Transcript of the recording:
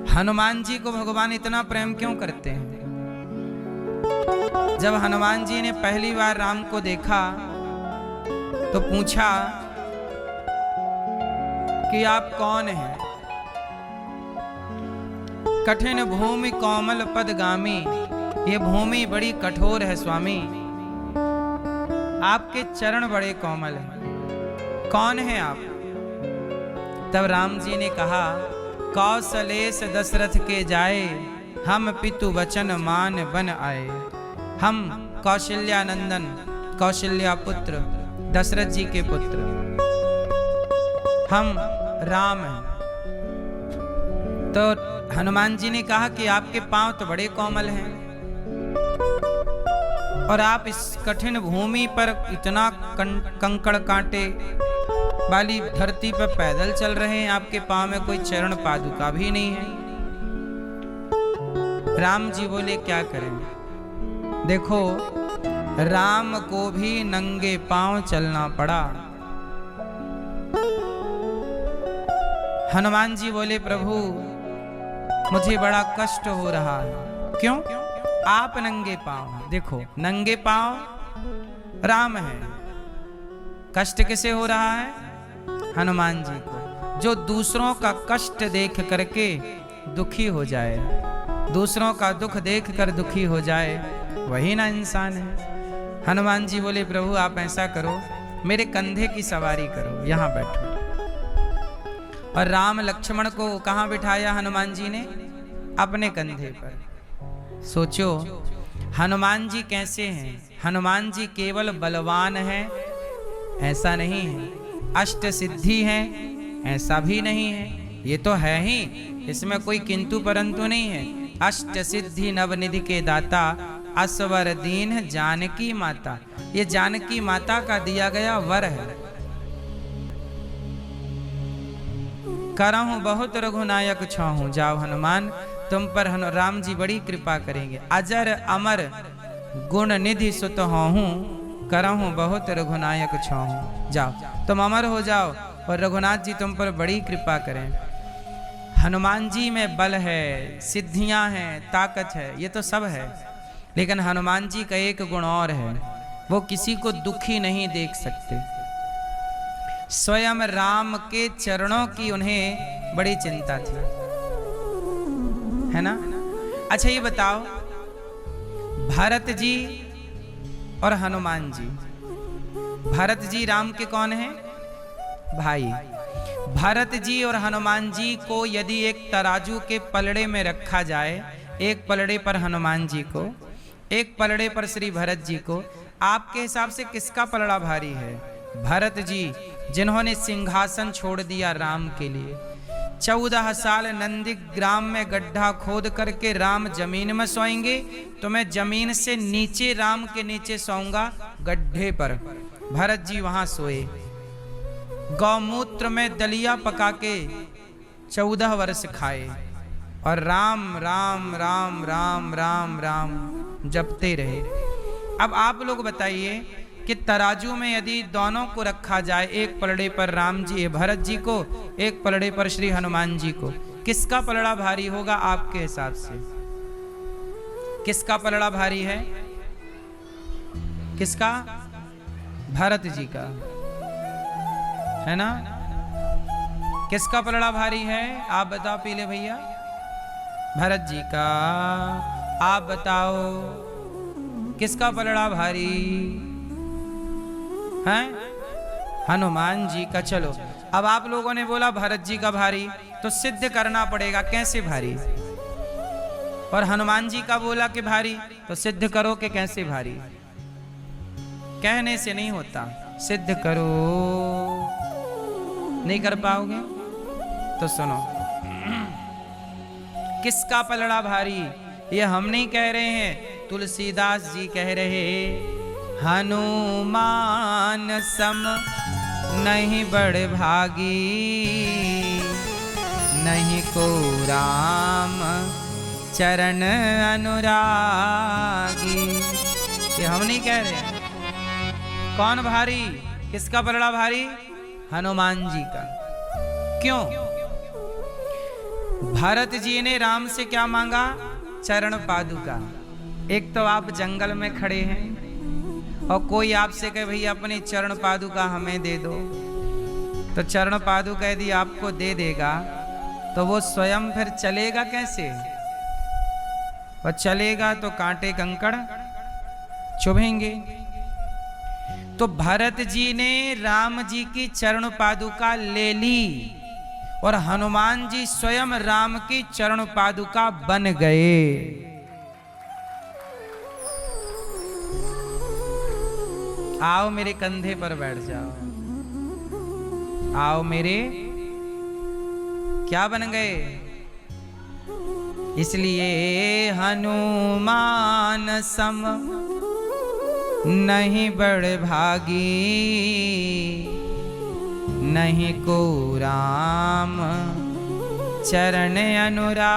हनुमान जी को भगवान इतना प्रेम क्यों करते हैं? जब हनुमान जी ने पहली बार राम को देखा तो पूछा कि आप कौन हैं? कठिन भूमि कोमल पदगामी, ये भूमि बड़ी कठोर है स्वामी, आपके चरण बड़े कोमल हैं, कौन हैं आप? तब राम जी ने कहा, कौशलेश दशरथ के जाए, हम पितु वचन मान बन आए। हम कौशल्यानंदन, कौशल्या पुत्र, दशरथ जी के पुत्र, हम राम हैं। तो हनुमान जी ने कहा कि आपके पांव तो बड़े कोमल हैं और आप इस कठिन भूमि पर इतना कंकड़ कांटे वाली धरती पर पैदल चल रहे हैं, आपके पांव में कोई चरण पादुका भी नहीं है। राम जी बोले क्या करें? देखो, राम को भी नंगे पांव चलना पड़ा। हनुमान जी बोले, प्रभु मुझे बड़ा कष्ट हो रहा है। क्यों? आप नंगे पांव हैं। देखो, नंगे पांव राम है, कष्ट किसे हो रहा है? हनुमान जी को। जो दूसरों का कष्ट देख करके दुखी हो जाए, दूसरों का दुख देख कर दुखी हो जाए, वही ना इंसान है। हनुमान जी बोले, प्रभु आप ऐसा करो, मेरे कंधे की सवारी करो, यहाँ बैठो। और राम लक्ष्मण को कहाँ बिठाया हनुमान जी ने? अपने कंधे पर। सोचो, हनुमान जी कैसे हैं? हनुमान जी केवल बलवान हैं ऐसा नहीं है, अष्ट सिद्धि हैं ऐसा भी नहीं है, ये तो है ही, इसमें कोई किंतु परंतु नहीं है। अष्ट सिद्धि नवनिधि के दाता, असवर दीन जानकी माता, ये जानकी माता का दिया गया वर है। करहूं बहुत रघुनायक छाहूं, जाओ हनुमान तुम पर राम जी बड़ी कृपा करेंगे। अजर अमर गुण निधि सुत हूँ, करहूं बहुत रघुनायक छाहूं, जाओ तुम अमर हो जाओ और रघुनाथ जी तुम पर बड़ी कृपा करें। हनुमान जी में बल है, सिद्धियां हैं, ताकत है, ये तो सब है, लेकिन हनुमान जी का एक गुण और है, वो किसी को दुखी नहीं देख सकते। स्वयं राम के चरणों की उन्हें बड़ी चिंता थी, है ना? अच्छा ये बताओ, भरत जी और हनुमान जी, भरत जी राम के कौन हैं? भाई। भरत जी और हनुमान जी को यदि एक तराजू के पलड़े में रखा जाए, एक पलड़े पर हनुमान जी को, एक पलड़े पर श्री भरत जी को, आपके हिसाब से किसका पलड़ा भारी है? भरत जी, जिन्होंने सिंहासन छोड़ दिया राम के लिए। 14 साल नंदीग्राम में गड्ढा खोद करके राम जमीन में सोएंगे, तो मैं जमीन से नीचे राम के नीचे सोऊंगा गड्ढे पर। भरत जी वहां सोए, गौमूत्र में दलिया पका के 14 वर्ष खाए और राम राम राम राम राम राम जपते रहे। अब आप लोग बताइए कि तराजू में यदि दोनों को रखा जाए, एक पलड़े पर राम जी भरत जी को, एक पलड़े पर श्री हनुमान जी को, किसका पलड़ा भारी होगा आपके हिसाब से? किसका पलड़ा भारी है? किसका? भरत जी का, है ना? किसका पलड़ा भारी है? आप बताओ पीले भैया। भरत जी का। आप बताओ किसका पलड़ा भारी है? हनुमान जी का। चलो, अब आप लोगों ने बोला भरत जी का भारी, तो सिद्ध करना पड़ेगा कैसे भारी। और हनुमान जी का बोला कि भारी, तो सिद्ध करो कि कैसे भारी। कहने से नहीं होता, सिद्ध करो। नहीं कर पाओगे तो सुनो, किसका पलड़ा भारी ये हम नहीं कह रहे हैं, तुलसीदास जी कह रहे। हनुमान सम नहीं बड़ भागी, नहीं को राम चरण अनुरागी। ये हम नहीं कह रहे। कौन भारी? किसका पलड़ा भारी? हनुमान जी का। क्यों? भरत जी ने राम से क्या मांगा? चरण पादुका। एक तो आप जंगल में खड़े हैं और कोई आपसे कहे भैया अपनी चरण पादुका हमें दे दो, तो चरण पादुका यदि आपको दे देगा तो वो स्वयं फिर चलेगा कैसे? और चलेगा तो कांटे कंकड़ चुभेंगे। तो भरत जी ने राम जी की चरण पादुका ले ली और हनुमान जी स्वयं राम की चरण पादुका बन गए। आओ मेरे कंधे पर बैठ जाओ, आओ मेरे, क्या बन गए? इसलिए हनुमान सम नहीं बड़ भागी, नहीं को राम चरण अनुरागी।